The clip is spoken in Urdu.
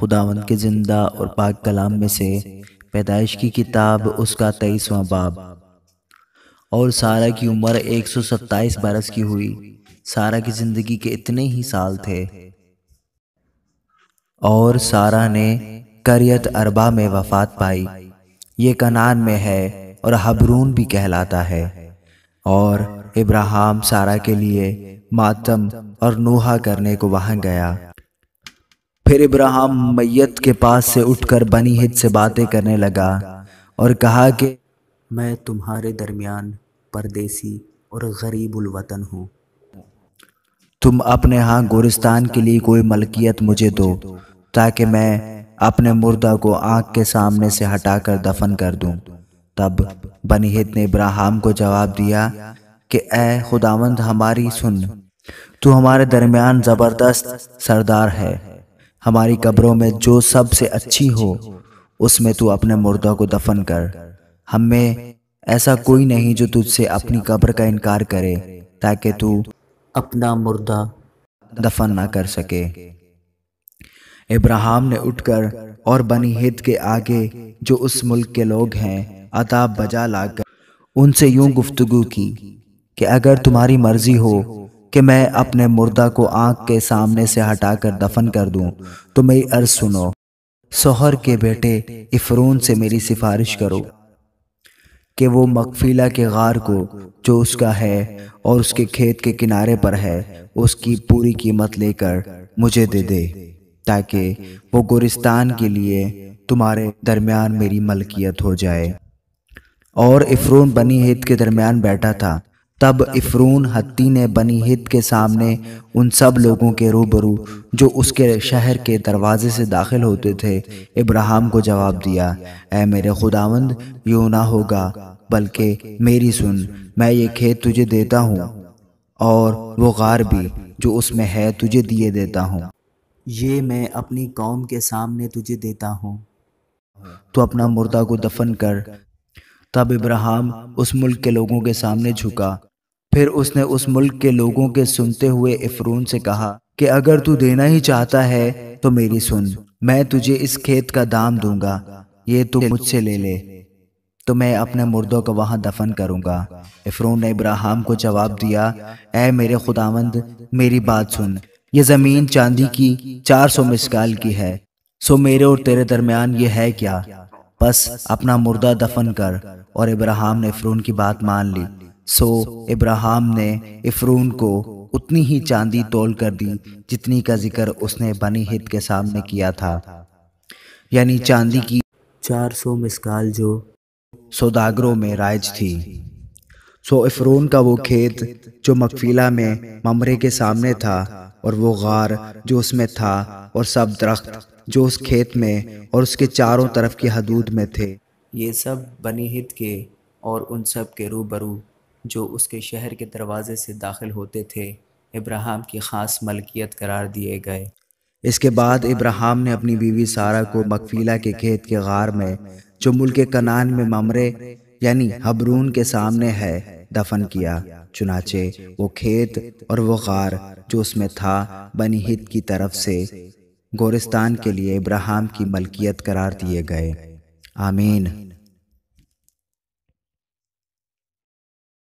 خداوند کے زندہ اور پاک کلام میں سے پیدائش کی کتاب اس کا 23واں باب۔ اور سارہ کی عمر 127 برس کی ہوئی۔ سارہ کی زندگی کے اتنے ہی سال تھے۔ اور سارہ نے قریت اربا میں وفات پائی، یہ کنعان میں ہے اور حبرون بھی کہلاتا ہے۔ اور ابراہیم سارہ کے لیے ماتم اور نوحہ کرنے کو وہاں گیا۔ پھر ابراہیم میت کے پاس سے اٹھ کر بنی ہت سے باتیں کرنے لگا اور کہا کہ میں تمہارے درمیان پردیسی اور غریب الوطن ہوں۔ تم اپنے ہاں گورستان کے لیے کوئی ملکیت مجھے دو تاکہ میں اپنے مردہ کو آنکھ کے سامنے سے ہٹا کر دفن کر دوں۔ تب بنی ہت نے ابراہیم کو جواب دیا کہ اے خداوند ہماری سن، تو ہمارے درمیان زبردست سردار ہے۔ ہماری قبروں میں جو سب سے اچھی ہو اس میں تو اپنے مردہ کو دفن کر۔ ہم میں ایسا کوئی نہیں جو تجھ سے اپنی قبر کا انکار کرے تاکہ تو اپنا مردہ دفن نہ کر سکے۔ ابراہیم نے اٹھ کر اور بنی ہت کے آگے جو اس ملک کے لوگ ہیں عتاب بجا لا کر ان سے یوں گفتگو کی کہ اگر تمہاری مرضی ہو کہ میں اپنے مردہ کو آنکھ کے سامنے سے ہٹا کر دفن کر دوں تو میری عرض سنو۔ سوہر کے بیٹے افرون سے میری سفارش کرو کہ وہ مغفیلہ کے غار کو جو اس کا ہے اور اس کے کھیت کے کنارے پر ہے اس کی پوری قیمت لے کر مجھے دے دے تاکہ وہ گورستان کے لیے تمہارے درمیان میری ملکیت ہو جائے۔ اور افرون بنی ہت کے درمیان بیٹھا تھا۔ تب افرون ہتی نے بنی ہت کے سامنے ان سب لوگوں کے روبرو جو اس کے شہر کے دروازے سے داخل ہوتے تھے ابراہیم کو جواب دیا، اے میرے خداوند یوں نہ ہوگا، بلکہ میری سن، میں یہ کھیت تجھے دیتا ہوں اور وہ غار بھی جو اس میں ہے تجھے دیے دیتا ہوں۔ یہ میں اپنی قوم کے سامنے تجھے دیتا ہوں، تو اپنا مردہ کو دفن کر۔ تب ابراہیم اس ملک کے لوگوں کے سامنے جھکا۔ پھر اس نے اس ملک کے لوگوں کے سنتے ہوئے افرون سے کہا کہ اگر تو دینا ہی چاہتا ہے تو میری سن، میں تجھے اس کھیت کا دام دوں گا، یہ تو مجھ سے لے لے، تو میں اپنے مردوں کو وہاں دفن کروں گا۔ افرون نے ابراہیم کو جواب دیا، اے میرے خداوند میری بات سن، یہ زمین چاندی کی 400 مسکال کی ہے، سو میرے اور تیرے درمیان یہ ہے کیا؟ بس اپنا مردہ دفن کر۔ اور ابراہیم نے افرون کی بات مان لی۔ سو ابراہیم نے افرون کو اتنی ہی چاندی تول کر دی جتنی کا ذکر اس نے بنی ہت کے سامنے کیا تھا، یعنی چاندی کی 400 مسکال جو سوداگروں میں رائج تھی۔ سو افرون کا وہ کھیت جو مغفیلہ میں ممرے کے سامنے تھا اور وہ غار جو اس میں تھا اور سب درخت جو اس کھیت میں اور اس کے چاروں طرف کی حدود میں تھے، یہ سب بنی ہت کے اور ان سب کے روبرو جو اس کے شہر کے دروازے سے داخل ہوتے تھے ابراہیم کی خاص ملکیت قرار دیے گئے۔ اس کے بعد ابراہیم نے اپنی بیوی سارہ کو مغفیلہ کے کھیت کے غار میں جو ملک کنعان میں ممرے یعنی حبرون کے سامنے ہے دفن کیا۔ چنانچہ وہ کھیت اور وہ غار جو اس میں تھا بنی ہت کی طرف سے گورستان کے لیے ابراہیم کی ملکیت قرار دیے گئے۔ آمین۔